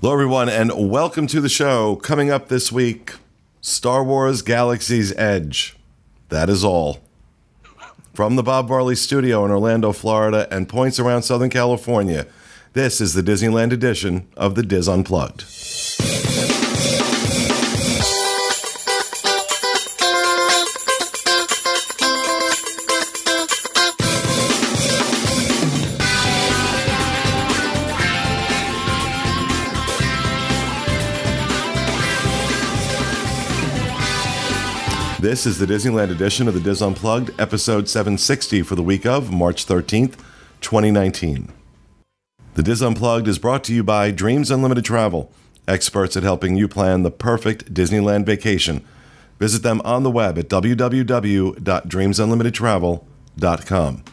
Hello, everyone, and welcome to the show. Coming up this week, Star Wars Galaxy's Edge. That is all. From the Bob Varley Studio in Orlando, Florida, and points around Southern California, this is the Disneyland edition of the Diz Unplugged. This is the Disneyland edition of the Diz Unplugged, episode 760 for the week of March 13th, 2019. The Diz Unplugged is brought to you by Dreams Unlimited Travel, experts at helping you plan the perfect Disneyland vacation. Visit them on the web at www.dreamsunlimitedtravel.com.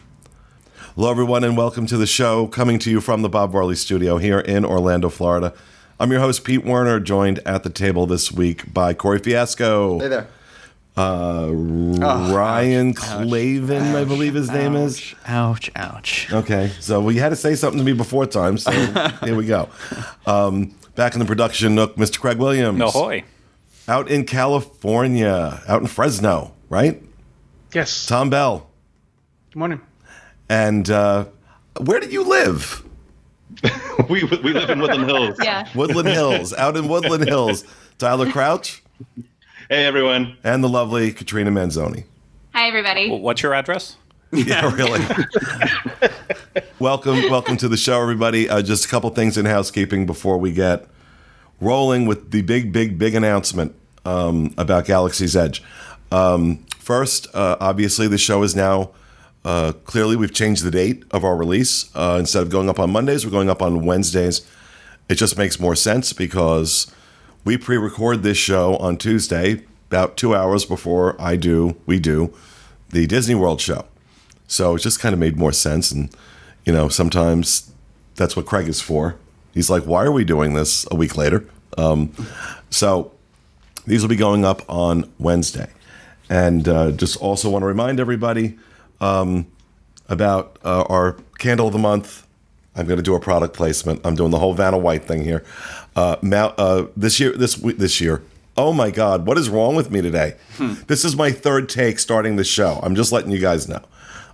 Hello, everyone, and welcome to the show, coming to you from the Bob Varley Studio here in Orlando, Florida. I'm your host, Pete Werner, joined at the table this week by Corey Fiasco. Hey there. Ryan Clavin, I believe his name is. Ouch. Okay, so well, you had to say something to me before time, so here we go. Back in the production nook, Mr. Craig Williams. Ahoy. Out in California, out in Fresno, right? Yes. Tom Bell. Good morning. And where do you live? we live in Woodland Hills. Yeah. Woodland Hills, out in Woodland Hills. Tyler Crouch. Hey, everyone. And the lovely Katrina Manzoni. Hi, everybody. What's your address? Yeah, really. Welcome to the show, everybody. Just a couple things in housekeeping before we get rolling with the big announcement about Galaxy's Edge. First, obviously, the show is now clearly we've changed the date of our release. Instead of going up on Mondays, we're going up on Wednesdays. It just makes more sense because we pre-record this show on Tuesday, about 2 hours before we do the Disney World show. So it just kind of made more sense. And, you know, sometimes that's what Craig is for. He's like, why are we doing this a week later? So these will be going up on Wednesday. And just also want to remind everybody about our Candle of the Month. I'm going to do a product placement. I'm doing the whole Vanna White thing here. This year. Oh my God, what is wrong with me today? This is my third take starting the show. I'm just letting you guys know.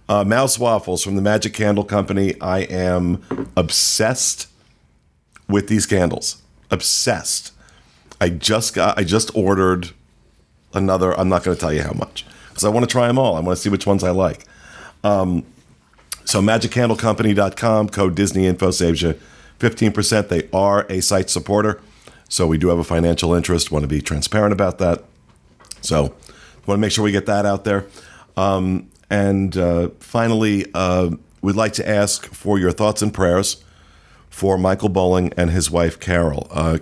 Mouse Waffles from the Magic Candle Company. I am obsessed with these candles. Obsessed. I just ordered another. I'm not going to tell you how much because I want to try them all. I want to see which ones I like. So magiccandlecompany.com, code DisneyInfo saves you 15%. They are a site supporter, so we do have a financial interest. Want to be transparent about that. So want to make sure we get that out there. And finally, we'd like to ask for your thoughts and prayers for Michael Bowling and his wife, Carol.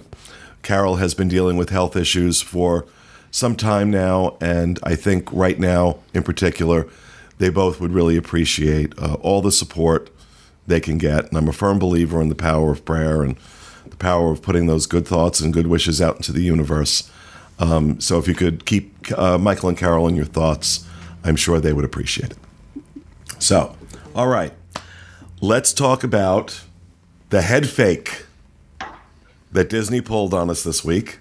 Carol has been dealing with health issues for some time now, and I think right now in particular, they both would really appreciate all the support they can get. And I'm a firm believer in the power of prayer and the power of putting those good thoughts and good wishes out into the universe. So if you could keep Michael and Carol in your thoughts, I'm sure they would appreciate it. So, all right. Let's talk about the head fake that Disney pulled on us last week.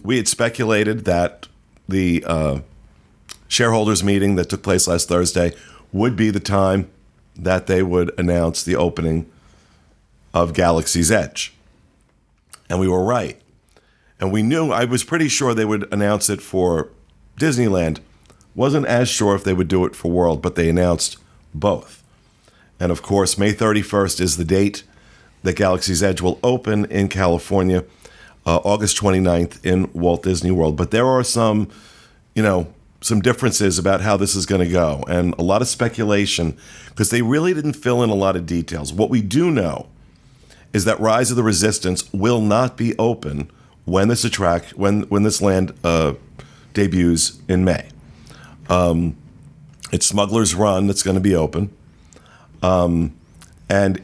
We had speculated that the shareholders meeting that took place last Thursday would be the time that they would announce the opening of Galaxy's Edge. And we were right. And I was pretty sure they would announce it for Disneyland. Wasn't as sure if they would do it for World, but they announced both. And of course, May 31st is the date that Galaxy's Edge will open in California, August 29th in Walt Disney World. But there are some differences about how this is going to go and a lot of speculation because they really didn't fill in a lot of details. What we do know is that Rise of the Resistance will not be open when this land debuts in May. It's Smuggler's Run that's going to be open. And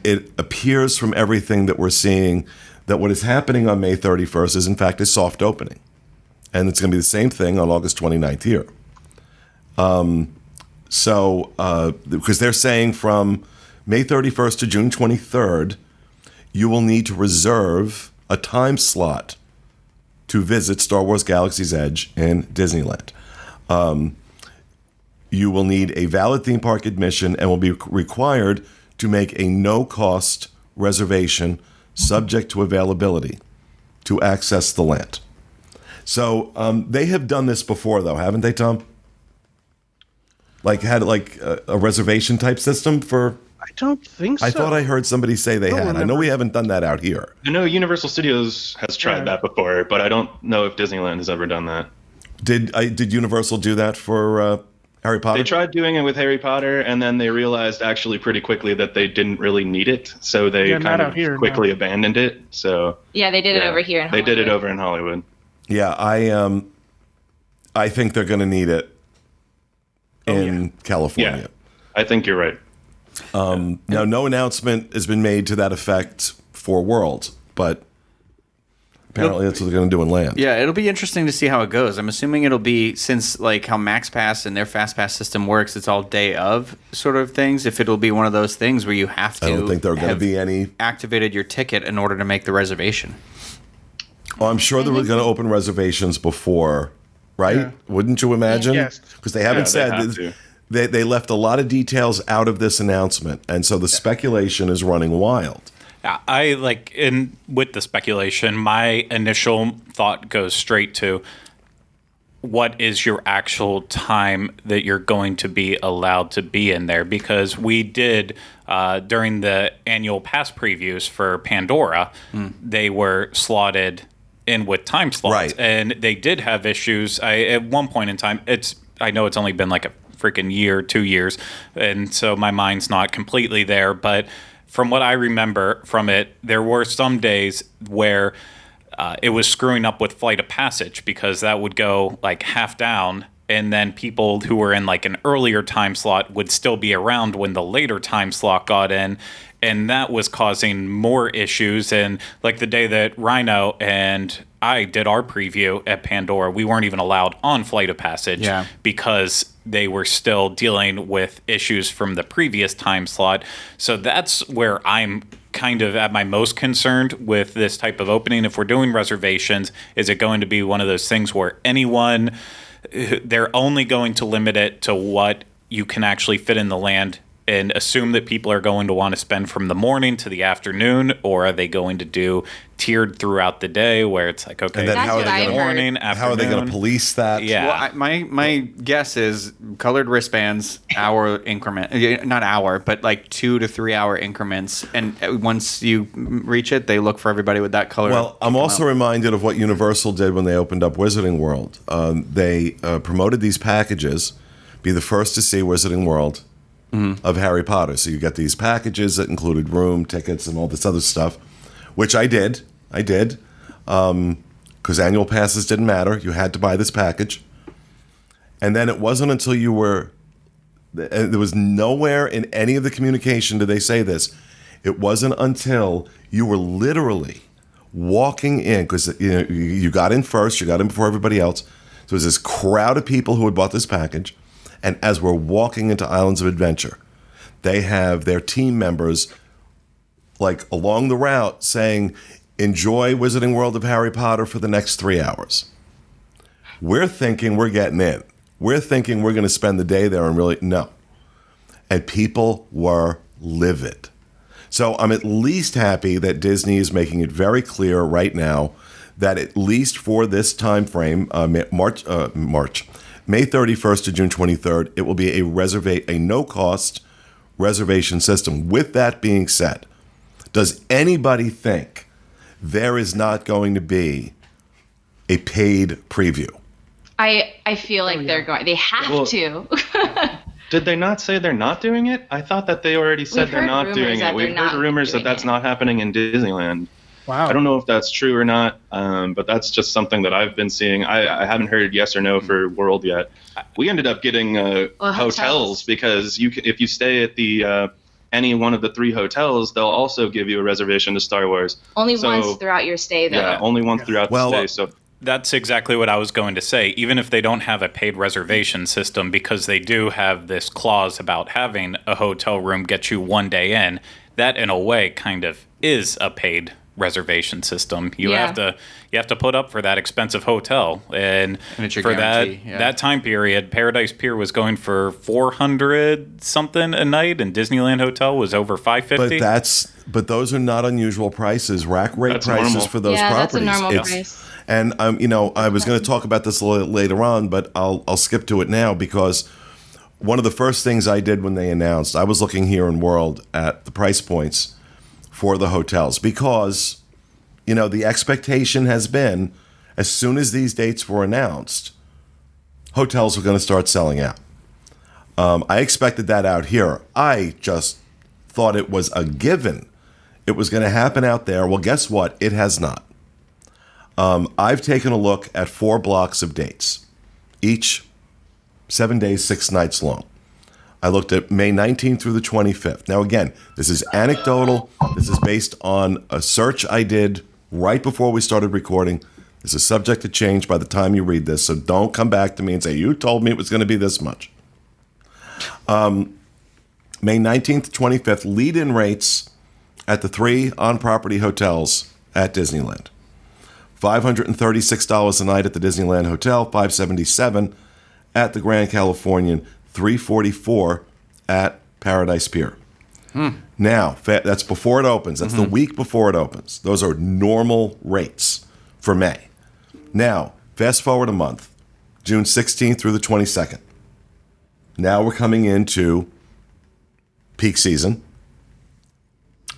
it appears from everything that we're seeing that what is happening on May 31st is in fact a soft opening. And it's going to be the same thing on August 29th here. Because they're saying from May 31st to June 23rd, you will need to reserve a time slot to visit Star Wars Galaxy's Edge in Disneyland. You will need a valid theme park admission and will be required to make a no-cost reservation subject to availability to access the land. So they have done this before, though, haven't they, Tom? Had a reservation type system for... I don't think so. I thought I heard somebody say they had. I know we haven't done that out here. I know Universal Studios has tried that before, but I don't know if Disneyland has ever done that. Did Universal do that for Harry Potter? They tried doing it with Harry Potter, and then they realized actually pretty quickly that they didn't really need it, so they kind of quickly abandoned it. So yeah, they did it over here in Hollywood. They did it over in Hollywood. Yeah, I think they're going to need it in California. Yeah, I think you're right. Now, no announcement has been made to that effect for World, but apparently that's what they're going to do in Land. Yeah, it'll be interesting to see how it goes. I'm assuming it'll be, since how Max Pass and their Fast Pass system works, it's all day of sort of things. If it'll be one of those things where you have to, I don't think there are going to be any activated your ticket in order to make the reservation. Well, I'm sure they were going to open reservations before, right? Yeah. Wouldn't you imagine? Yes. Because they haven't said. They left a lot of details out of this announcement, and so the speculation is running wild. With the speculation, my initial thought goes straight to what is your actual time that you're going to be allowed to be in there? Because we did, during the annual pass previews for Pandora, they were slotted in with time slots. Right. And they did have issues. At one point in time, I know it's only been like a freaking year, 2 years, and so my mind's not completely there, but from what I remember from it, there were some days where it was screwing up with Flight of Passage, because that would go half down, and then people who were in an earlier time slot would still be around when the later time slot got in, and that was causing more issues. And the day that Rhino and I did our preview at Pandora, we weren't even allowed on Flight of Passage because they were still dealing with issues from the previous time slot. So that's where I'm kind of at my most concerned with this type of opening. If we're doing reservations, is it going to be one of those things where they're only going to limit it to what you can actually fit in the land and assume that people are going to want to spend from the morning to the afternoon, or are they going to do tiered throughout the day where it's okay, and then how are they going to police that? Yeah. Well, my guess is colored wristbands, hour increment, not hour, but 2 to 3 hour increments. And once you reach it, they look for everybody with that color. Well, I'm also reminded of what Universal did when they opened up Wizarding World. They promoted these packages, be the first to see Wizarding World of Harry Potter. So you get these packages that included room, tickets, and all this other stuff, which I did. Because annual passes didn't matter. You had to buy this package. And then it wasn't until there was nowhere in any of the communication did they say this. It wasn't until you were literally walking in, because you got in first, you got in before everybody else. So there was this crowd of people who had bought this package. And as we're walking into Islands of Adventure, they have their team members along the route saying, enjoy Wizarding World of Harry Potter for the next 3 hours. We're thinking we're getting in. We're thinking we're going to spend the day there, and really, no. And people were livid. So I'm at least happy that Disney is making it very clear right now that at least for this time frame, March, May 31st to June 23rd, it will be a no-cost reservation system. With that being said, does anybody think there is not going to be a paid preview? I feel like they have to. Did they not say they're not doing it? I thought that they already said they're not doing it. We've heard rumors that that's not happening in Disneyland. Wow. I don't know if that's true or not, but that's just something that I've been seeing. I haven't heard yes or no for World yet. We ended up getting hotels because if you stay at the any one of the 3 hotels, they'll also give you a reservation to Star Wars. Only once throughout your stay, though. Yeah, only once throughout the stay. So that's exactly what I was going to say. Even if they don't have a paid reservation system, because they do have this clause about having a hotel room get you one day in, that in a way kind of is a paid reservation system. You Yeah. have to put up for that expensive hotel, and it's your for guarantee, yeah. that time period, Paradise Pier was going for $400 something a night, and Disneyland Hotel was over $550. But those are not unusual prices, rack rate That's prices normal. for those Yeah, that's a properties. normal It's- price. And I was going to talk about this a little later on, but I'll skip to it now because one of the first things I did when they announced, I was looking here in World at the price points for the hotels because, the expectation has been as soon as these dates were announced, hotels were going to start selling out. I expected that out here. I just thought it was a given. It was going to happen out there. Well, guess what? It has not. I've taken a look at 4 blocks of dates, each 7 days, 6 nights long. I looked at May 19th through the 25th. Now, again, this is anecdotal. This is based on a search I did right before we started recording. This is subject to change by the time you read this, so don't come back to me and say, you told me it was going to be this much. May 19th to 25th, lead-in rates at the 3 on-property hotels at Disneyland. $536 a night at the Disneyland Hotel, $577 at the Grand Californian, $344 at Paradise Pier. Now, that's before it opens. That's the week before it opens. Those are normal rates for May. Now, fast forward a month, June 16th through the 22nd. Now we're coming into peak season.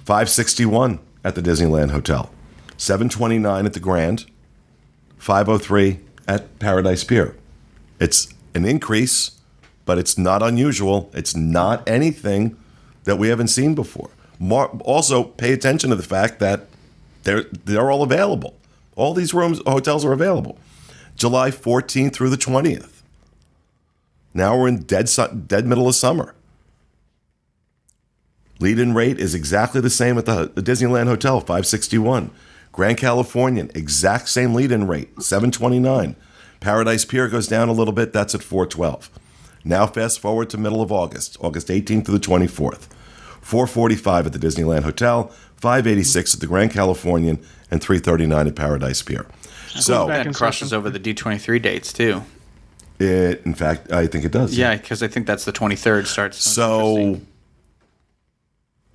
$561 at the Disneyland Hotel. $729 at the Grand, $503 at Paradise Pier. It's an increase, but it's not unusual. It's not anything that we haven't seen before. Also, pay attention to the fact that they're all available. All these hotels are available. July 14th through the 20th. Now we're in dead middle of summer. Lead-in rate is exactly the same at the Disneyland Hotel, $561. Grand Californian, exact same lead-in rate, $729. Paradise Pier goes down a little bit, that's at $412. Now fast forward to middle of August, August 18th to the 24th. $445 at the Disneyland Hotel, $586 at the Grand Californian, and $339 at Paradise Pier. So back That in crosses session. over the D23 dates, too. in fact, I think it does. Yeah, because I think that's the 23rd starts. So,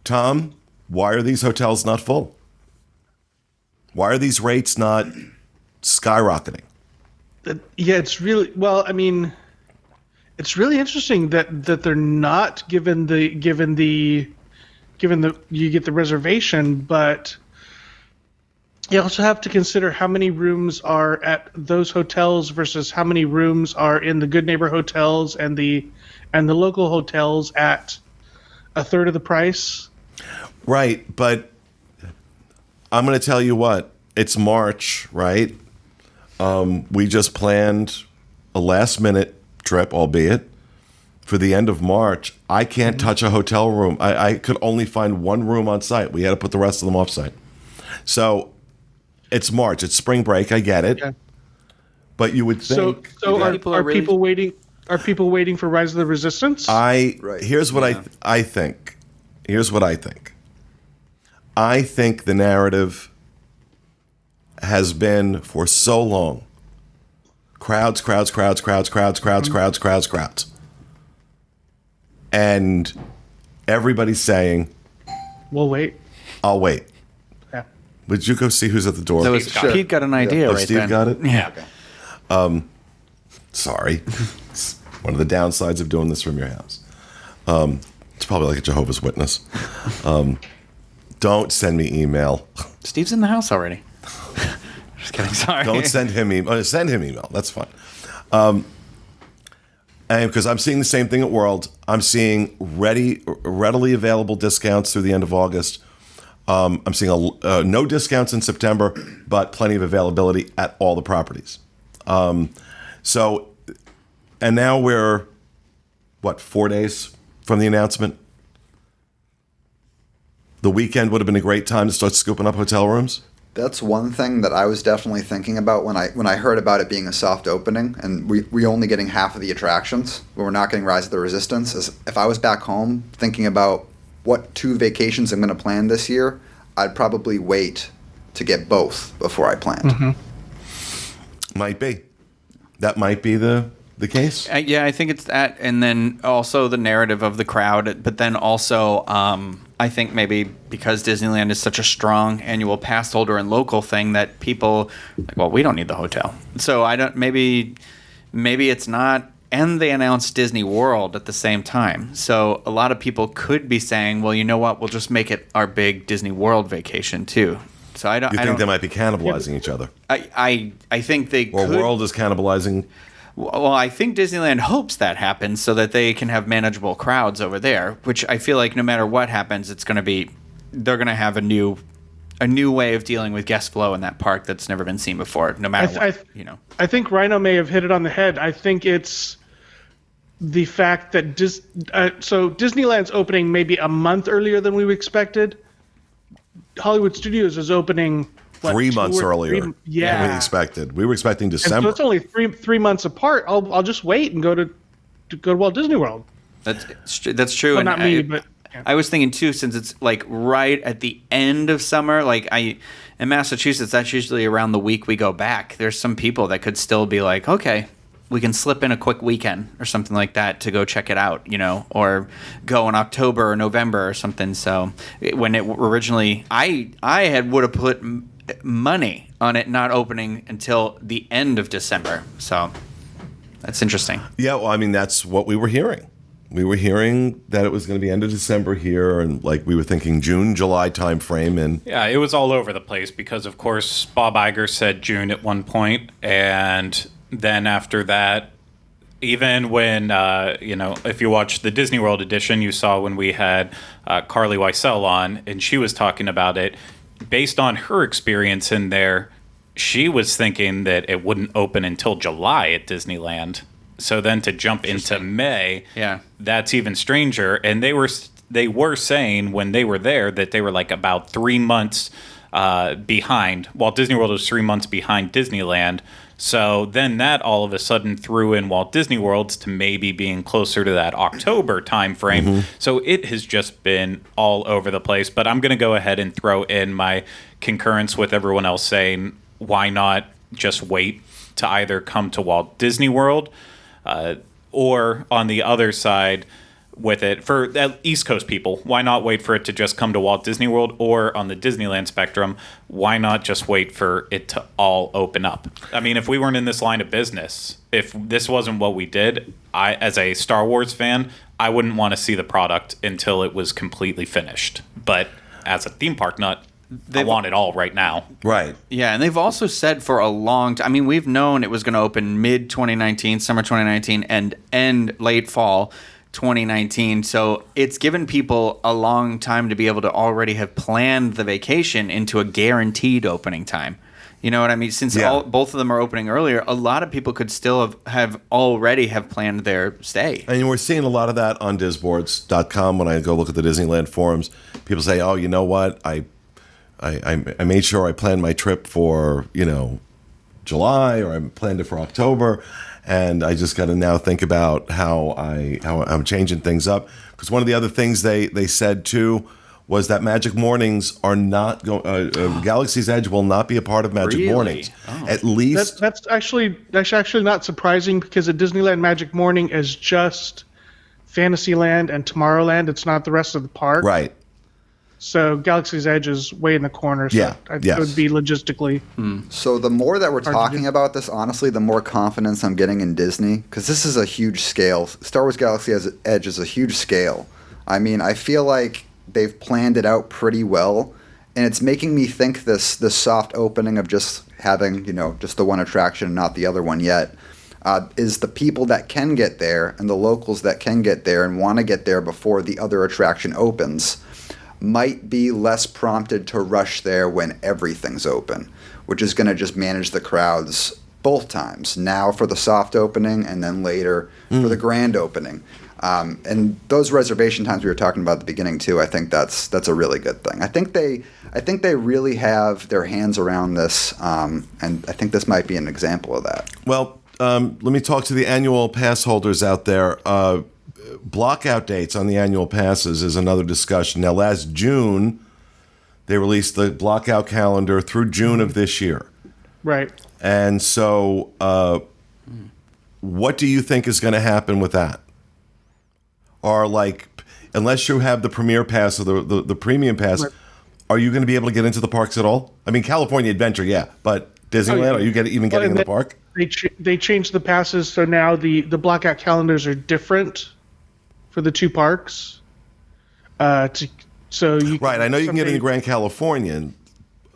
Tom, why are these hotels not full? Why are these rates not skyrocketing? Yeah, it's really it's really interesting that they're not given the you get the reservation, but you also have to consider how many rooms are at those hotels versus how many rooms are in the Good Neighbor hotels and the local hotels at a third of the price. Right, but I'm going to tell you what. It's March, right? We just planned a last-minute trip, albeit, for the end of March. I can't touch a hotel room. I could only find one room on site. We had to put the rest of them off-site. So it's March. It's spring break. I get it. Yeah. But you would think... So are really- people waiting? Are people waiting for Rise of the Resistance? Here's what I think. Here's what I think. I think the narrative has been for so long. Crowds. And everybody's saying, We'll wait. I'll wait. Yeah. Would you go see who's at the door? That was, Sure. Pete got an idea Oh, right Steve then. got it? Yeah. Sorry. It's one of the downsides of doing this from your house. It's probably like a Jehovah's Witness. Don't send me email. Steve's in the house already. Just kidding. Sorry. Don't send him email. Send him email. That's fine. And because I'm seeing the same thing at World. I'm seeing readily available discounts through the end of August. I'm seeing no discounts in September, but plenty of availability at all the properties. So, and now we're, 4 days from the announcement? The weekend would have been a great time to start scooping up hotel rooms. That's one thing that I was definitely thinking about when I heard about it being a soft opening, and we only getting half of the attractions, but we're not getting Rise of the Resistance. Is if I was back home thinking about what 2 vacations I'm going to plan this year, I'd probably wait to get both before I planned. Might be. That might be the case. Yeah, I think it's that, and then also the narrative of the crowd, but then also I think maybe because Disneyland is such a strong annual pass holder and local thing that people like, well, we don't need the hotel. So I don't. Maybe it's not. And they announced Disney World at the same time, so a lot of people could be saying, well, you know what? We'll just make it our big Disney World vacation too. So I don't. You think they might be cannibalizing each other? I think they Or could. World is cannibalizing. Well, I think Disneyland hopes that happens so that they can have manageable crowds over there, which I feel like no matter what happens, they're going to have a new way of dealing with guest flow in that park that's never been seen before, no matter what. I think Rhino may have hit it on the head. I think it's the fact that so Disneyland's opening maybe a month earlier than we expected. Hollywood Studios is opening 3 months earlier than we expected. We were expecting December. And so it's only three months apart. I'll just wait and go to Walt Disney World. That's true. Well, and not me, but yeah. I was thinking too, since it's like right at the end of summer. Like in Massachusetts, that's usually around the week we go back. There's some people that could still be like, okay, we can slip in a quick weekend or something like that to go check it out, or go in October or November or something. So when it originally, I would have put money on it not opening until the end of December. So that's interesting. Yeah, well, I mean, that's what we were hearing. We were hearing that it was going to be end of December here, and like we were thinking June, July time frame. And yeah, it was all over the place because, of course, Bob Iger said June at one point, and then after that, even when, if you watch the Disney World edition, you saw when we had Carly Weissel on, and she was talking about it. Based on her experience in there, she was thinking that it wouldn't open until July at Disneyland. So then to jump into May, that's even stranger. And they were saying when they were there that they were like about 3 months behind. Walt Disney World was 3 months behind Disneyland. So then that all of a sudden threw in Walt Disney World's to maybe being closer to that October time frame. Mm-hmm. So it has just been all over the place. But I'm going to go ahead and throw in my concurrence with everyone else saying, why not just wait to either come to Walt Disney World or on the other side with it for East Coast people, why not wait for it to just come to Walt Disney World, or on the Disneyland spectrum, why not just wait for it to all open up? I mean, if we weren't in this line of business, if this wasn't what we did, I, as a Star Wars fan, I wouldn't want to see the product until it was completely finished. But as a theme park nut, I want it all right now. Right. Yeah, and they've also said for a long time, I mean, we've known it was going to open mid-2019, summer 2019, and end late fall 2019. So it's given people a long time to be able to already have planned the vacation into a guaranteed opening time. You know what I mean? Since both of them are opening earlier, a lot of people could still have already planned their stay. And we're seeing a lot of that on disboards.com when I go look at the Disneyland forums. People say, oh, you know what? I made sure I planned my trip for, July, or I planned it for October. And I just got to now think about how I'm changing things up. Because one of the other things they said, too, was that Magic Mornings are not going. Galaxy's Edge will not be a part of Magic Mornings. Oh. At least that's actually not surprising, because at Disneyland, Magic Morning is just Fantasyland and Tomorrowland. It's not the rest of the park. Right. So Galaxy's Edge is way in the corner. So I think it would be logistically. So the more that we're talking about this, honestly, the more confidence I'm getting in Disney, because this is a huge scale. Star Wars Galaxy's Edge is a huge scale. I mean, I feel like they've planned it out pretty well, and it's making me think this soft opening of just having, just the one attraction and not the other one yet, is the people that can get there and the locals that can get there and want to get there before the other attraction opens might be less prompted to rush there when everything's open, which is going to just manage the crowds both times, now for the soft opening and then later for the grand opening. And those reservation times we were talking about at the beginning too, I think that's a really good thing. I think they really have their hands around this, and I think this might be an example of that. Well, let me talk to the annual pass holders out there. blockout dates on the annual passes is another discussion. Now, last June, they released the blockout calendar through June of this year. Right. And so, what do you think is going to happen with that? Or unless you have the premier pass or the premium pass, right, are you going to be able to get into the parks at all? I mean, California Adventure, yeah, but Disneyland, are you getting in the park? They changed the passes, so now the blockout calendars are different for the two parks. So you right, I know you can get into Grand Californian.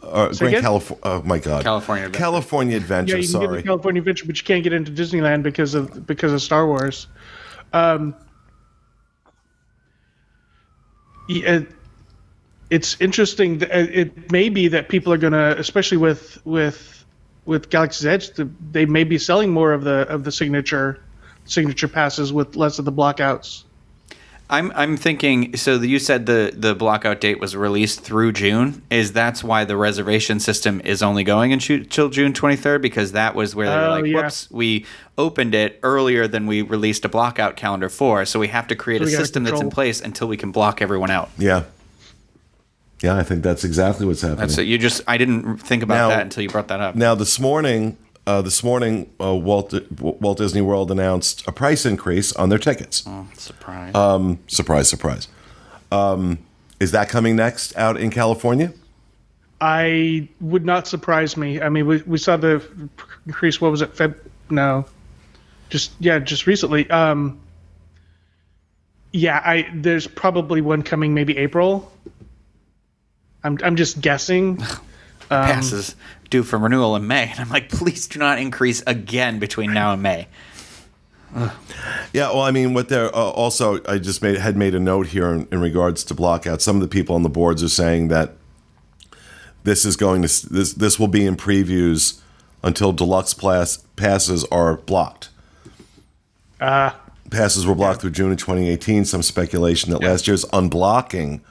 Oh my God, California Adventure. Yeah, you can get into California Adventure, but you can't get into Disneyland because of Star Wars. It's interesting. It may be that people are going to, especially with Galaxy's Edge, they may be selling more of the signature passes with less of the blockouts. I'm thinking. So you said the blockout date was released through June. That's why the reservation system is only going until June 23rd, because that was where they were like, whoops, we opened it earlier than we released a blockout calendar for. So we have to create a system that's in place until we can block everyone out. Yeah. Yeah, I think that's exactly what's happening. That's it. I didn't think about that until you brought that up. Now, this morning, Walt Disney World announced a price increase on their tickets. Oh, surprise! Surprise! Is that coming next out in California? I would not surprise me. I mean, we saw the increase. What was it? Just recently. There's probably one coming, maybe April. I'm just guessing. Passes due for renewal in May, and I'm like, please do not increase again between now and May. Yeah, well, I mean, what they're also, I just had made a note here in regards to blockout. Some of the people on the boards are saying that this will be in previews until deluxe passes are blocked. Passes were blocked through June of 2018. Some speculation that last year's unblocking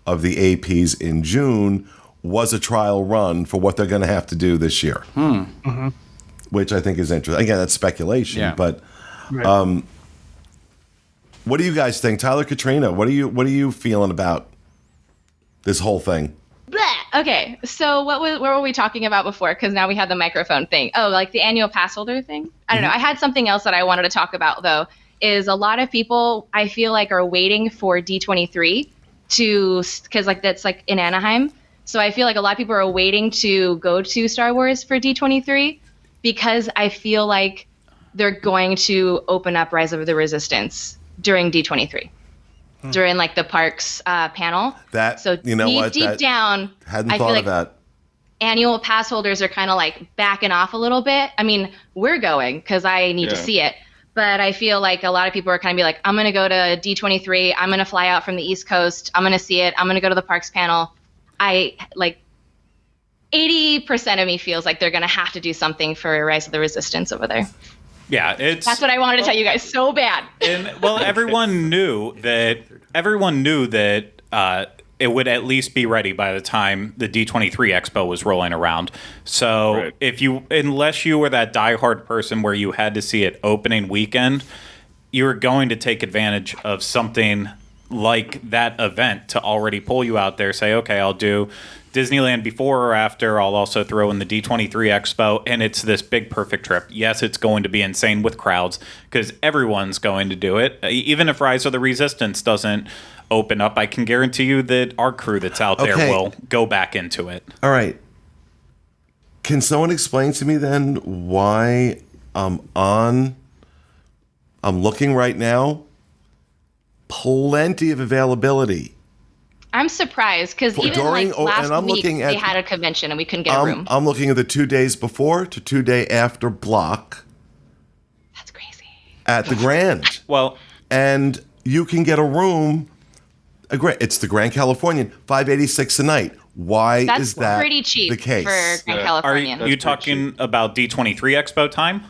of the APs in June was a trial run for what they're going to have to do this year, which I think is interesting. Again, that's speculation, but what do you guys think, Tyler, Katrina? What are you feeling about this whole thing? Okay, so what were we talking about before? Because now we have the microphone thing. Oh, like the annual pass holder thing? I don't know. I had something else that I wanted to talk about, though, is a lot of people, I feel like, are waiting for D23 because that's like in Anaheim. So I feel like a lot of people are waiting to go to Star Wars for D23 because I feel like they're going to open up Rise of the Resistance during D23. During like the parks panel. Deep down, hadn't I thought feel of that. Annual pass holders are kind of like backing off a little bit. I mean, we're going because I need to see it. But I feel like a lot of people are kind of be like, I'm going to go to D23. I'm going to fly out from the East Coast. I'm going to see it. I'm going to go to the parks panel. 80% of me feels like they're going to have to do something for Rise of the Resistance over there. Yeah, that's what I wanted to tell you guys so bad. And everyone knew that it would at least be ready by the time the D23 Expo was rolling around. So unless you were that diehard person where you had to see it opening weekend, you were going to take advantage of something like that event to already pull you out there. Say, okay, I'll do Disneyland before or after. I'll also throw in the D23 Expo, and it's this big perfect trip. Yes, it's going to be insane with crowds because everyone's going to do it. Even if Rise of the Resistance doesn't open up, I can guarantee you that our crew that's out there will go back into it. All right. Can someone explain to me then why I'm looking right now, plenty of availability. I'm surprised because even last week they had a convention and we couldn't get a room. I'm looking at the 2 days before to 2 day after block. That's crazy. At the Grand. And you can get a room. It's the Grand Californian, $586 a night. Why is that pretty cheap the case? For Grand Californian? Are you talking about D23 Expo time?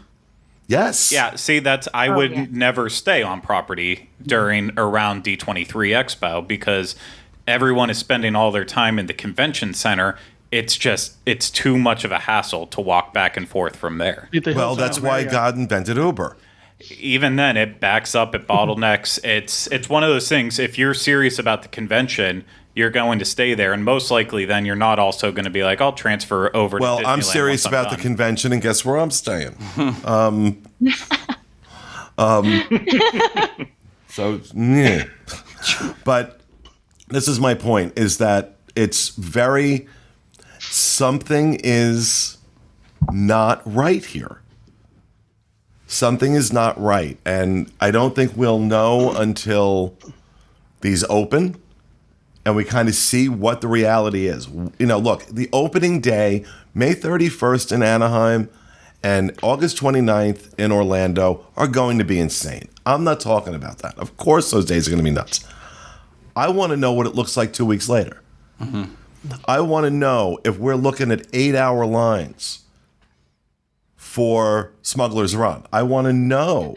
Yes. Yeah, see, I would never stay on property around D23 Expo because everyone is spending all their time in the convention center. It's too much of a hassle to walk back and forth from there. Well, that's why God invented Uber. even then it backs up, it bottlenecks. It's one of those things. If you're serious about the convention, you're going to stay there, and most likely then you're not also going to be like, I'll transfer over to Disneyland. Well, I'm serious once I'm about the done. convention, and guess where I'm staying? So, yeah. But this is my point, is that something is not right here. Something is not right. And I don't think we'll know until these open and we kind of see what the reality is. Look, the opening day, May 31st in Anaheim and August 29th in Orlando are going to be insane. I'm not talking about that. Of course those days are going to be nuts. I want to know what it looks like 2 weeks later. Mm-hmm. I want to know if we're looking at 8-hour lines for Smuggler's Run. I want to know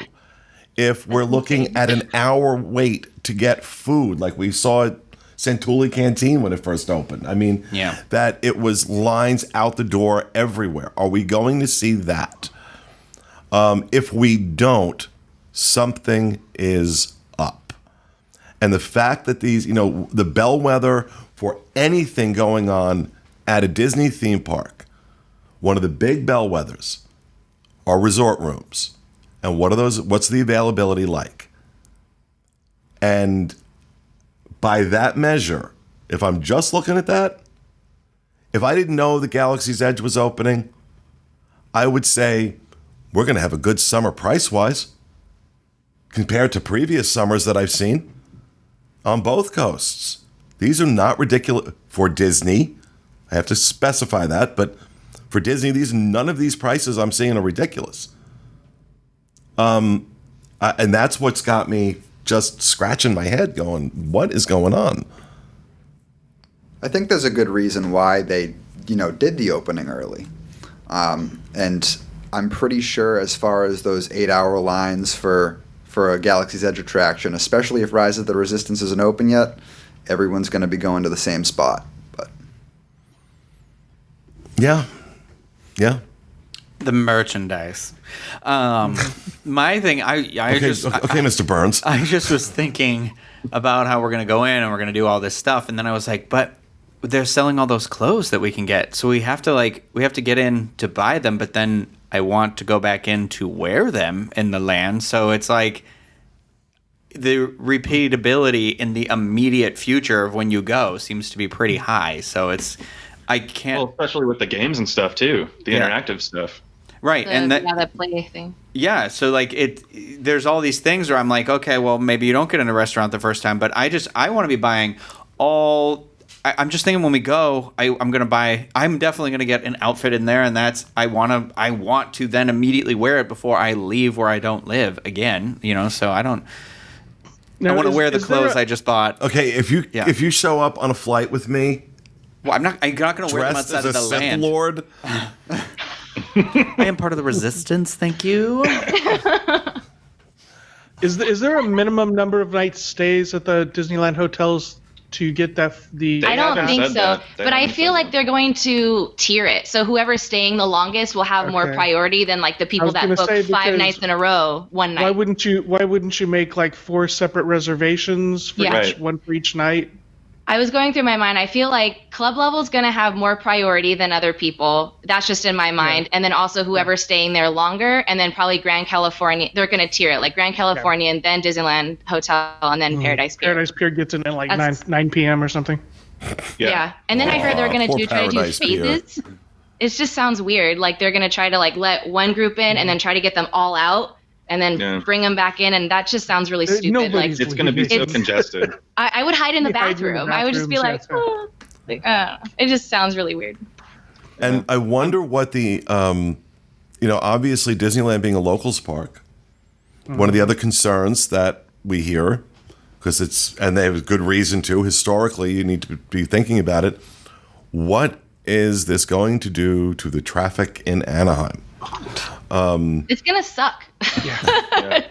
if we're looking at an hour wait to get food like we saw at Santulli Canteen when it first opened. I mean, that it was lines out the door everywhere. Are we going to see that? If we don't, something is up. And the fact that these, the bellwether for anything going on at a Disney theme park, one of the big bellwethers are resort rooms. And what's the availability like? And by that measure, if I'm just looking at that, if I didn't know the Galaxy's Edge was opening, I would say we're going to have a good summer price-wise compared to previous summers that I've seen on both coasts. These are not ridiculous for Disney. I have to specify that, but for Disney, none of these prices I'm seeing are ridiculous. And that's what's got me just scratching my head going, what is going on? I think there's a good reason why they, did the opening early. And I'm pretty sure as far as those 8-hour lines for a Galaxy's Edge attraction, especially if Rise of the Resistance isn't open yet, everyone's going to be going to the same spot. But yeah. The merchandise. My thing, Okay, Mr. Burns. I just was thinking about how we're going to go in and we're going to do all this stuff. And then I was like, but they're selling all those clothes that we can get. So we have to get in to buy them. But then I want to go back in to wear them in the land. So it's like the repeatability in the immediate future of when you go seems to be pretty high. So I can't. Well, especially with the games and stuff too, the interactive stuff. Right, the play thing. Yeah, so there's all these things where I'm like, okay, well, maybe you don't get in a restaurant the first time, but I want to be buying all. I'm just thinking when we go, I'm definitely gonna get an outfit in there, and I want to then immediately wear it before I leave where I don't live again. So I don't. Now, I want to wear the clothes I just bought. Okay, if you show up on a flight with me, well, I'm not gonna wear them outside of the Sith land. Lord. I am part of the Resistance. Thank you. Is there a minimum number of night stays at the Disneyland hotels to get that? I don't think so, that. but I feel like they're going to tier it. So whoever's staying the longest will have more priority than the people that book 5 nights in a row one night. Why wouldn't you make 4 separate reservations for one for each night? I was going through my mind. I feel like club level is going to have more priority than other people. That's just in my mind. Yeah. And then also whoever's staying there longer, and then probably Grand California. They're going to tier it, Grand California, and then Disneyland Hotel, and then Paradise Pier. Paradise Pier gets in at 9 p.m. or something. Yeah. And then I heard they're going to try to do phases. Pier. It just sounds weird. They're going to try to let one group in and then try to get them all out. And then bring them back in, and that just sounds really stupid. It's going to be so congested. I would hide in the bathroom. I would just be like, it just sounds really weird. And I wonder what the, obviously Disneyland being a locals park, one of the other concerns that we hear, and they have good reason to, historically, you need to be thinking about it. What is this going to do to the traffic in Anaheim? It's gonna suck. Yeah.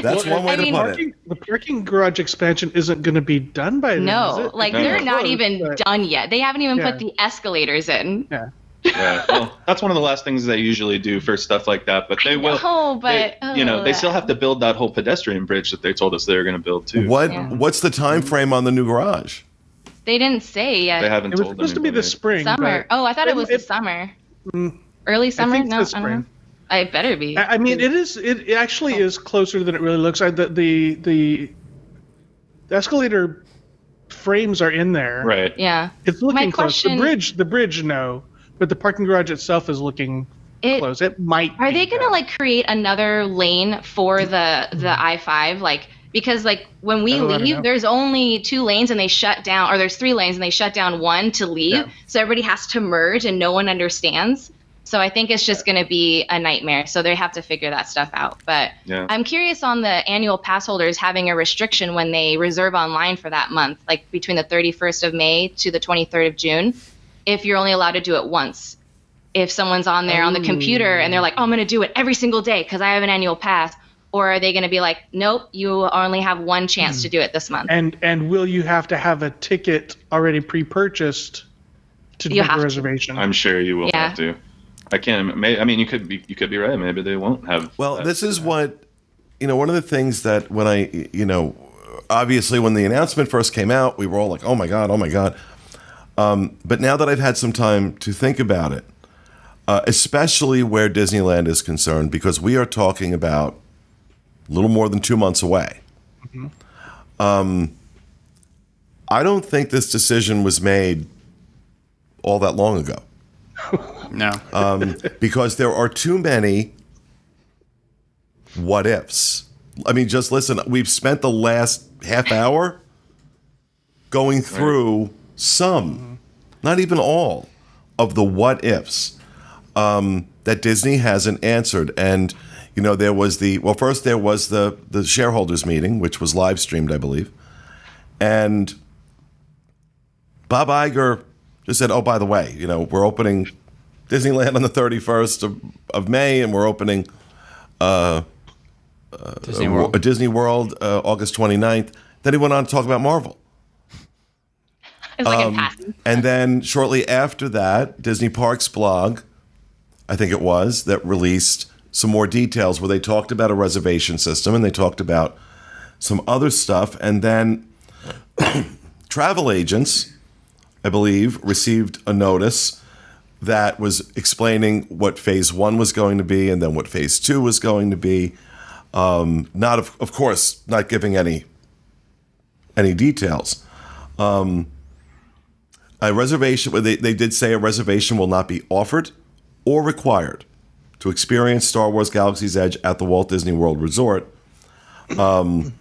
That's one way to put it. The parking garage expansion isn't going to be done by then, No, is it? they're not even done yet. They haven't even put the escalators in. Yeah. Yeah, well, that's one of the last things they usually do for stuff like that. But they will. Oh, but they still have to build that whole pedestrian bridge that they told us they were going to build too. What's the time frame on the new garage? They didn't say yet. They haven't It was told supposed to be anybody. the spring. Summer. but- Oh, I thought it was the summer. Early summer? I think No, it's the I don't know. spring. I better be. I mean, it is. It actually is closer than it really looks. The escalator frames are in there. Right. Yeah. It's looking close. question- The bridge, no, but the parking garage itself is looking close. It might. Are be they gonna that. like create another lane for the I-5? Like, because like when we Oh, I don't leave, know. there's only 2 lanes and they shut down, or there's 3 lanes and they shut down 1 to leave. Yeah. So everybody has to merge and no one understands. So I think it's just going to be a nightmare. So they have to figure that stuff out. But Yeah. I'm curious on the annual pass holders having a restriction when they reserve online for that month, like between the 31st of May to the 23rd of June, if you're only allowed to do it once. If someone's on there on the computer and they're like, oh, I'm going to do it every single day because I have an annual pass. Or are they going to be like, nope, you only have 1 chance to do it this month? And will you have to have a ticket already pre-purchased to You make have a to. reservation? I'm sure you will Yeah. have to. I can't. I mean, you could be right. Maybe they won't have. Well, that. this is what, one of the things that when I, obviously when the announcement first came out, we were all like, oh my God, oh my God. But now that I've had some time to think about it, especially where Disneyland is concerned, because we are talking about a little more than 2 months away. I don't think this decision was made all that long ago. No. Because there are too many what ifs. I mean, just listen, we've spent the last half hour going through some, not even all, of the what ifs that Disney hasn't answered. And, there was first there was the shareholders meeting, which was live streamed, I believe. And Bob Iger just said, oh, by the way, we're opening Disneyland on the 31st of May, and we're opening Disney World. Disney World August 29th. Then he went on to talk about Marvel. It's like in passing. And then shortly after that, Disney Parks blog, I think it was, that released some more details where they talked about a reservation system and they talked about some other stuff. And then travel agents, I believe, received a notice that was explaining what phase 1 was going to be and then what phase 2 was going to be. Not, of course, not giving any details. A reservation, they did say a reservation will not be offered or required to experience Star Wars Galaxy's Edge at the Walt Disney World Resort. But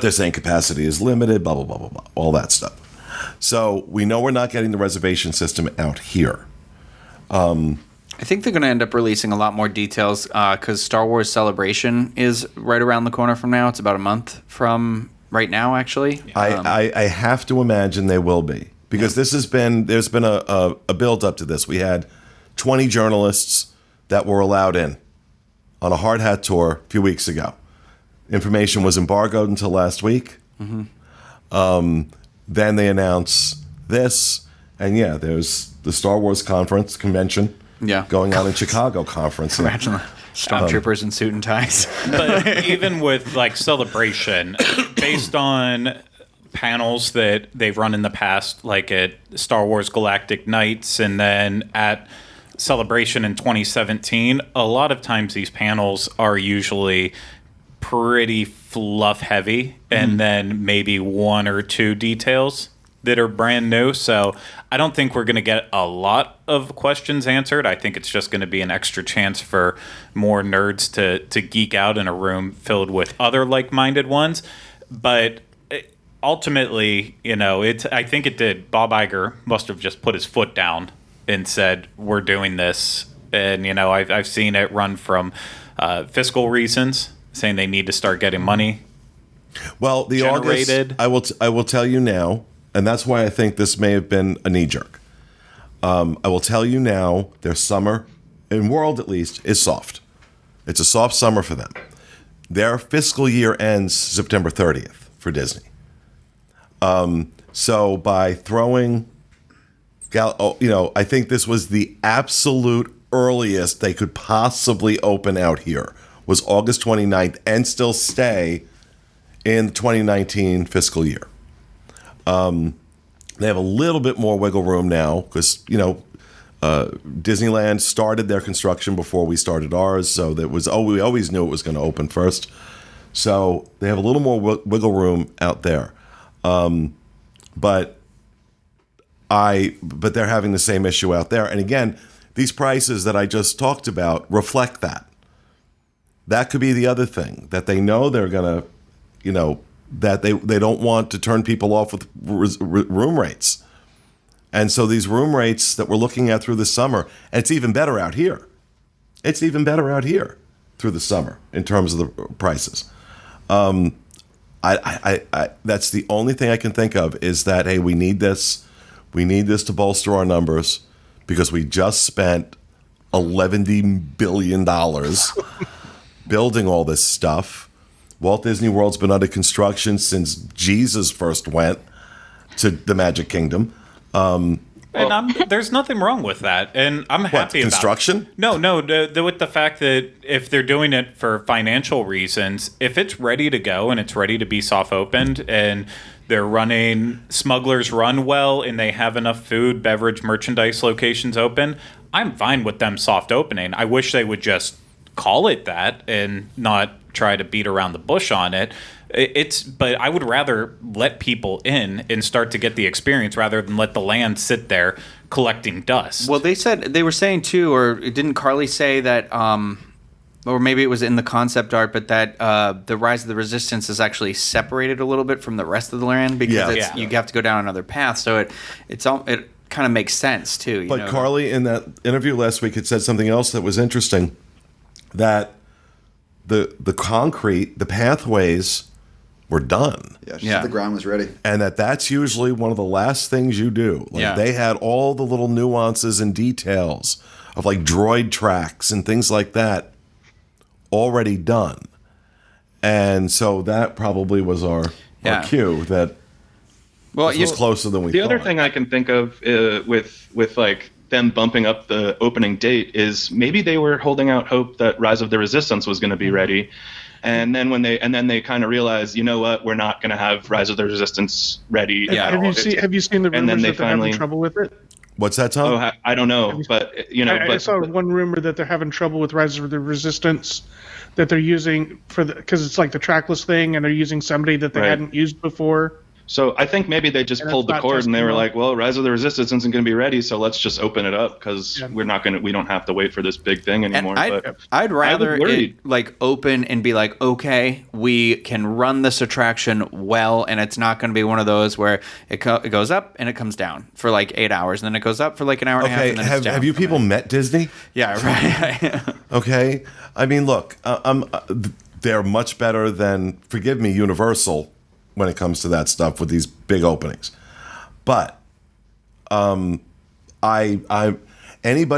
they're saying capacity is limited, blah, blah, blah, blah, blah, all that stuff. So we know we're not getting the reservation system out here. I think they're going to end up releasing a lot more details because Star Wars Celebration is right around the corner from now. It's about a month from right now, actually. I have to imagine they will be because there's been a build up to this. We had 20 journalists that were allowed in on a hard hat tour a few weeks ago. Information was embargoed until last week. Then they announce this, and there's the Star Wars convention going on in Chicago conference. Imagine the stormtroopers in suit and ties. But even with like Celebration, based on panels that they've run in the past, like at Star Wars Galactic Nights and then at Celebration in 2017, a lot of times these panels are usually pretty fluff heavy and then maybe 1 or 2 details that are brand new. So I don't think we're going to get a lot of questions answered. I think it's just going to be an extra chance for more nerds to geek out in a room filled with other like-minded ones. But ultimately, I think it did. Bob Iger must have just put his foot down and said, we're doing this. And, I've seen it run from fiscal reasons, saying they need to start getting money. Well, the generated. August, I will tell you now, and that's why I think this may have been a knee jerk. I will tell you now, their summer, in World at least, is soft. It's a soft summer for them. Their fiscal year ends September 30th for Disney. So by throwing I think this was the absolute earliest they could possibly open out here was August 29th and still stay in the 2019 fiscal year. They have a little bit more wiggle room now because, Disneyland started their construction before we started ours, so we always knew it was going to open first. So they have a little more wiggle room out there, but they're having the same issue out there. And again, these prices that I just talked about reflect that. That could be the other thing that they know they're going to, that they don't want to turn people off with room rates. And so these room rates that we're looking at through the summer, and it's even better out here. It's even better out here through the summer in terms of the prices. That's the only thing I can think of is that, hey, we need this. We need this to bolster our numbers because we just spent $11 billion building all this stuff. Walt Disney World's been under construction since Jesus first went to the Magic Kingdom. And there's nothing wrong with that, and I'm happy about construction. No, with the fact that if they're doing it for financial reasons, if it's ready to go and it's ready to be soft opened, and they're running Smuggler's Run well, and they have enough food, beverage, merchandise locations open, I'm fine with them soft opening. I wish they would just call it that and not try to beat around the bush on it. But I would rather let people in and start to get the experience rather than let the land sit there collecting dust. Well, they were saying too, or didn't Carly say that, or maybe it was in the concept art, but that the Rise of the Resistance is actually separated a little bit from the rest of the land because you have to go down another path. So it kind of makes sense too. But Carly, in that interview last week, had said something else that was interesting, that the concrete, the pathways were done. Yeah, she said the ground was ready. And that's usually one of the last things you do. They had all the little nuances and details of like droid tracks and things like that already done. And so that probably was our cue that was closer than we thought. The other thing I can think of with like them bumping up the opening date is maybe they were holding out hope that Rise of the Resistance was going to be ready. And then then they kind of realized, you know what, we're not going to have Rise of the Resistance ready. Yeah. Have you seen the rumors that they're having trouble with it? What's that, Tom? Oh, I don't know, but I saw one rumor that they're having trouble with Rise of the Resistance, that they're using because it's like the trackless thing, and they're using somebody that they hadn't used before. So I think maybe they just pulled the cord and they were like, well, Rise of the Resistance isn't going to be ready, so let's just open it up because we don't have to wait for this big thing anymore. And I'd rather it like open and be like, okay, we can run this attraction well, and it's not going to be one of those where it goes up and it comes down for like 8 hours, and then it goes up for like an hour and a half. And then it's down. Have you people met Disney? Yeah, right. Okay. I mean, look, they're much better than, forgive me, Universal when it comes to that stuff with these big openings. But anybody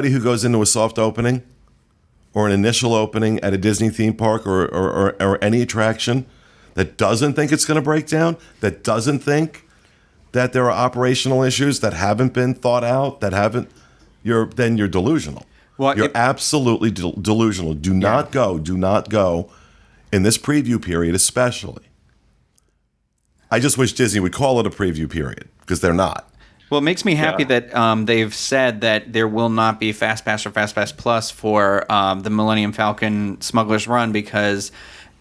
who goes into a soft opening or an initial opening at a Disney theme park or any attraction that doesn't think it's going to break down, that doesn't think that there are operational issues that haven't been thought out, then you're delusional. Well, you're absolutely delusional. Do not go in this preview period, especially. I just wish Disney would call it a preview period because they're not. Well, it makes me happy that they've said that there will not be Fast Pass or Fast Pass Plus for the Millennium Falcon Smuggler's Run, because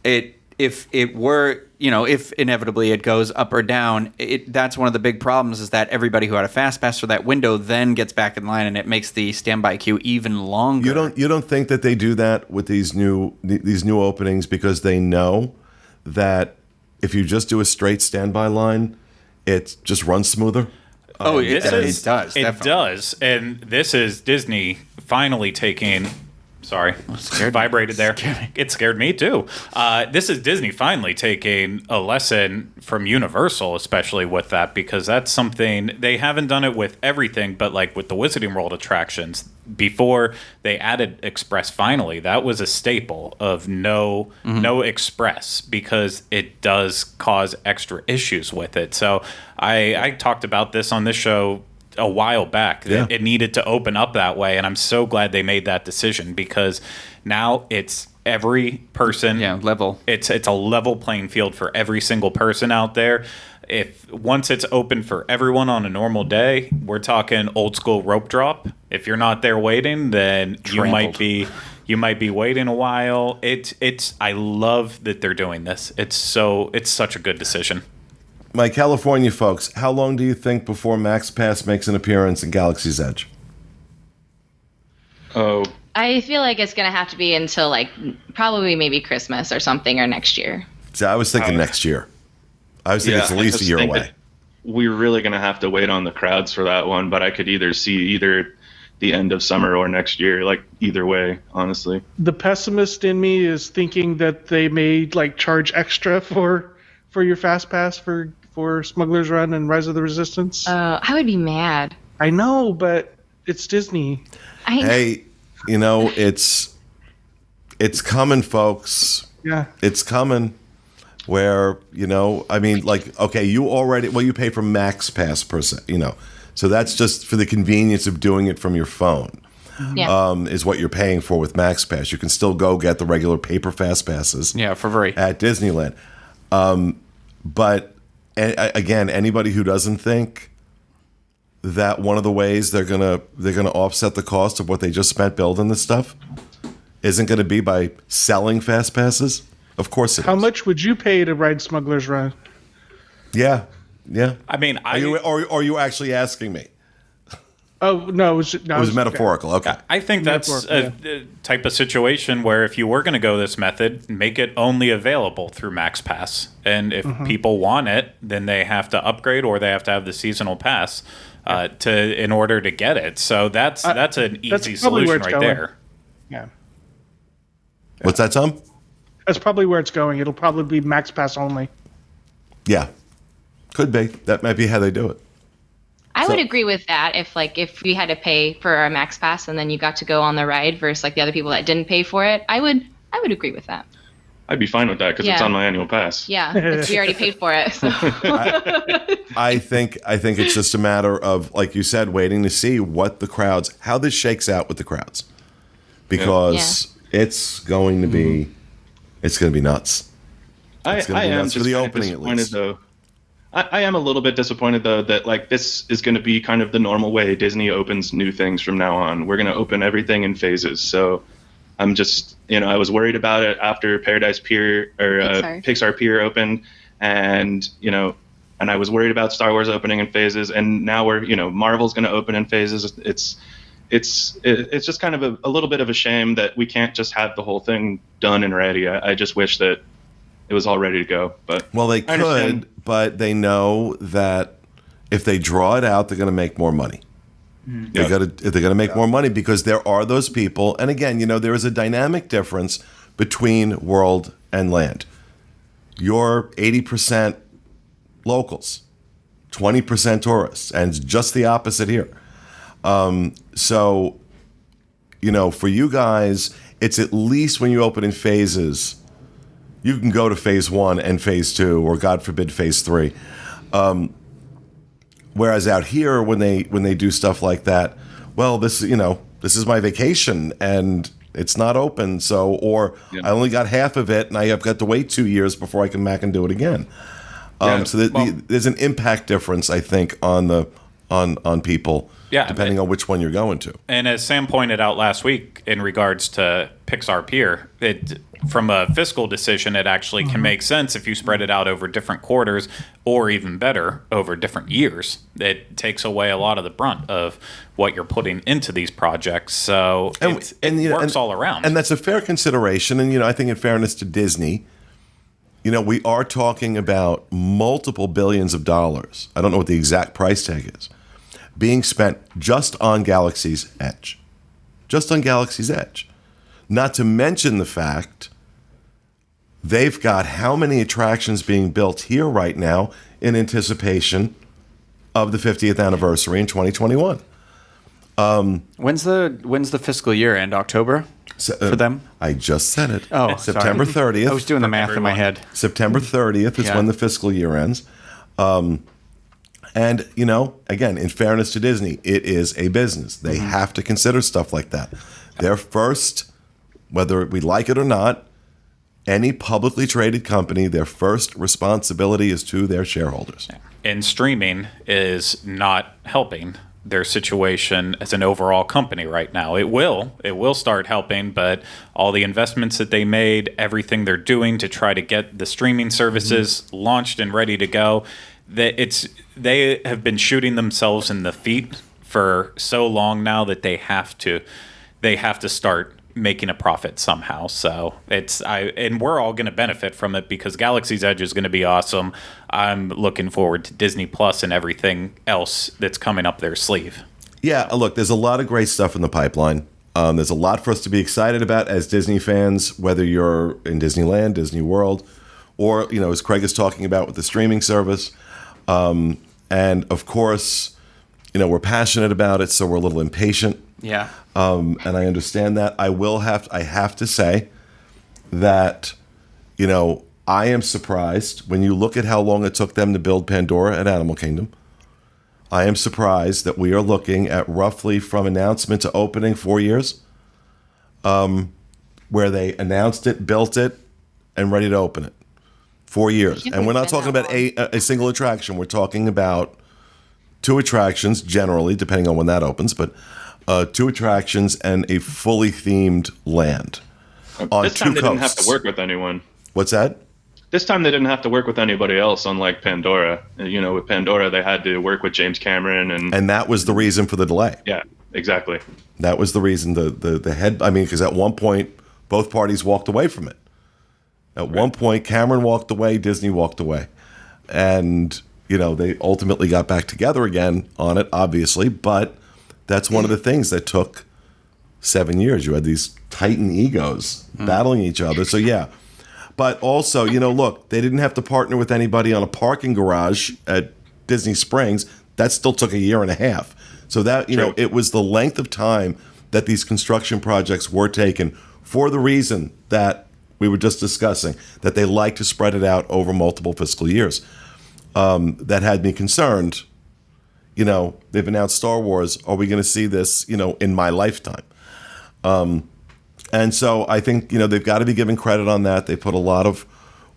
if inevitably it goes up or down, that's one of the big problems, is that everybody who had a Fast Pass for that window then gets back in line, and it makes the standby queue even longer. You don't think that they do that with these new openings because they know that if you just do a straight standby line, it just runs smoother? It does. It does. And this is Disney finally taking... Sorry, vibrated there. It scared me too. This is Disney finally taking a lesson from Universal, especially with that, because that's something they haven't done it with everything, but like with the Wizarding World attractions, before they added Express finally, that was a staple of no Express, because it does cause extra issues with it. So I talked about this on this show a while back. Yeah. It needed to open up that way, and I'm so glad they made that decision, because now it's every person. Yeah, level. It's a level playing field for every single person out there. If once it's open for everyone on a normal day, we're talking old school rope drop. If you're not there waiting, then you might be waiting a while. I love that they're doing this. It's such a good decision. My California folks, how long do you think before Max Pass makes an appearance in Galaxy's Edge? Oh, I feel like it's gonna have to be until like probably maybe Christmas or something, or next year. See, I was thinking next year. I was thinking it's at I least a just year think away. that we're really going to have to wait on the crowds for that one, but I could either see the end of summer or next year, like either way, honestly. The pessimist in me is thinking that they may like charge extra for your fast pass for Smuggler's Run and Rise of the Resistance. I would be mad. I know, but it's Disney. Hey, it's coming, folks. Yeah. It's coming. Where, okay, you pay for Max Pass per se, so that's just for the convenience of doing it from your phone. Yeah. Is what you're paying for with Max Pass. You can still go get the regular paper fast passes. Yeah, for free at Disneyland. But again, anybody who doesn't think that one of the ways they're gonna offset the cost of what they just spent building this stuff isn't going to be by selling fast passes. Of course it is. How much would you pay to ride Smuggler's Run? Yeah. I mean, Are you actually asking me? Oh, no. It was metaphorical. Okay. I think that's a type of situation where if you were going to go this method, make it only available through Max Pass. And if people want it, then they have to upgrade, or they have to have the seasonal pass in order to get it. So that's an easy solution right there. Yeah. What's that, Tom? That's probably where it's going. It'll probably be Max Pass only. Yeah. Could be. That might be how they do it. I would agree with that if we had to pay for our Max Pass and then you got to go on the ride versus like the other people that didn't pay for it. I would agree with that. I'd be fine with that because it's on my annual pass. Yeah, we already paid for it. So. I think it's just a matter of, like you said, waiting to see how this shakes out with the crowds, because it's going to be nuts. I am nuts for the opening, at least. Though. I am a little bit disappointed though that like this is going to be kind of the normal way Disney opens new things from now on. We're going to open everything in phases. So I'm just, I was worried about it after Paradise Pier or Pixar Pier opened, and I was worried about Star Wars opening in phases, and now Marvel's going to open in phases. It's just kind of a little bit of a shame that we can't just have the whole thing done and ready. I just wish that it was all ready to go. But they could, but they know that if they draw it out, they're going to make more money. They're going to make more money because there are those people. And again, there is a dynamic difference between world and land. You're 80% locals, 20% tourists, and it's just the opposite here. So, for you guys, it's at least when you open in phases, you can go to phase 1 and phase 2, or God forbid, phase 3. Whereas out here, when they do stuff like that, well, this is my vacation and it's not open, I only got half of it and I have got to wait 2 years before I come back and do it again. There's an impact difference, I think, on people. Yeah, depending on which one you're going to. And as Sam pointed out last week in regards to Pixar Pier, from a fiscal decision, it actually can make sense if you spread it out over different quarters, or even better, over different years. It takes away a lot of the brunt of what you're putting into these projects. So it works all around. And that's a fair consideration. And, I think in fairness to Disney, we are talking about multiple billions of dollars. I don't know what the exact price tag is, being spent just on Galaxy's Edge. Just on Galaxy's Edge. Not to mention the fact they've got how many attractions being built here right now in anticipation of the 50th anniversary in 2021. When's the fiscal year end? October for them? I just said it. Oh, September 30th. I was doing the math in my head. September 30th is when the fiscal year ends. And, you know, again, in fairness to Disney, it is a business. They have to consider stuff like that. Their first, whether we like it or not, any publicly traded company, their first responsibility is to their shareholders. And streaming is not helping their situation as an overall company right now. It will start helping, but all the investments that they made, everything they're doing to try to get the streaming services launched and ready to go, they have been shooting themselves in the feet for so long now that they have to start making a profit somehow. So and we're all going to benefit from it because Galaxy's Edge is going to be awesome. I'm looking forward to Disney Plus and everything else that's coming up their sleeve. Yeah, look, there's a lot of great stuff in the pipeline. There's a lot for us to be excited about as Disney fans, whether you're in Disneyland, Disney World, or, you know, as Craig is talking about with the streaming service. And of course, you know, we're passionate about it, so we're a little impatient. Yeah. And I understand that. I have to say that, you know, I am surprised when you look at how long it took them to build Pandora at Animal Kingdom. I am surprised that we are looking at roughly from announcement to opening 4 years, where they announced it, built it, and ready to open it. 4 years. And we're not talking about a single attraction. We're talking about 2 attractions, generally, depending on when that opens, but 2 attractions and a fully themed land on this time 2 they didn't have coasts. to work with anyone. What's that? This time they didn't have to work with anybody else, unlike Pandora. You know, with Pandora they had to work with James Cameron And that was the reason for the delay. yeah, exactly. That was the reason the head. I mean, because at one point both parties walked away from it. At one point, Cameron walked away, Disney walked away, and you know they ultimately got back together again on it, obviously. But that's one of the things that took 7 years. You had these titan egos battling each other. So yeah. But also, you know, look, they didn't have to partner with anybody on a parking garage at Disney Springs. That still took 1.5 years. So that, you know, it was the length of time that these construction projects were taken for the reason that we were just discussing, that they like to spread it out over multiple fiscal years. That had me concerned. You know, they've announced Star Wars. Are we going to see this, you know, in my lifetime? And so I think, you know, they've got to be given credit on that. They put a lot of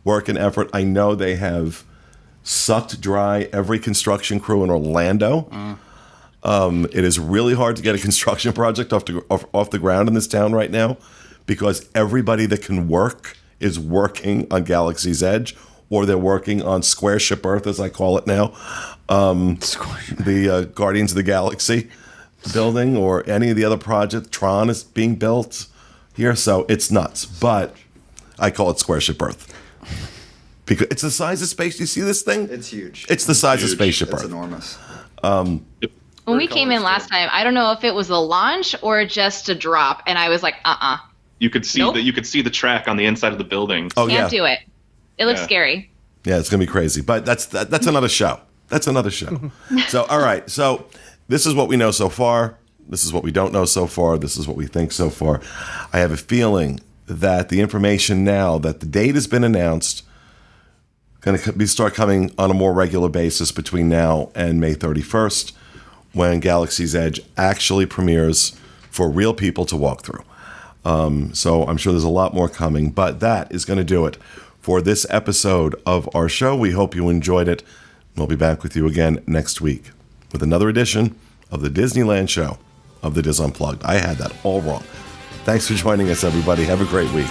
work and effort. I know they have sucked dry every construction crew in Orlando. It is really hard to get a construction project off the ground in this town right now because everybody that can work is working on Galaxy's Edge, or they're working on Square Ship Earth, as I call it now, the Guardians of the Galaxy building, or any of the other projects. Tron is being built here, so it's nuts. But I call it Square Ship Earth because it's the size of space. You see this thing? It's huge. It's the size of Spaceship It's Earth. enormous. When we came in last time, I don't know if it was a launch or just a drop, and I was like, You could see Nope. you could see the track on the inside of the building. Oh can't yeah, do it. It looks Yeah. scary. yeah, it's gonna be crazy. But that's another show. That's another show. So all right, so this is what we know so far. This is what we don't know so far. This is what we think so far. I have a feeling that the information now that the date has been announced going to start coming on a more regular basis between now and May 31st, when Galaxy's Edge actually premieres for real people to walk through. So I'm sure there's a lot more coming, but that is going to do it for this episode of our show. We hope you enjoyed it. We'll be back with you again next week with another edition of the Disneyland show of the Diz Unplugged. I had that all wrong. Thanks for joining us, everybody. Have a great week.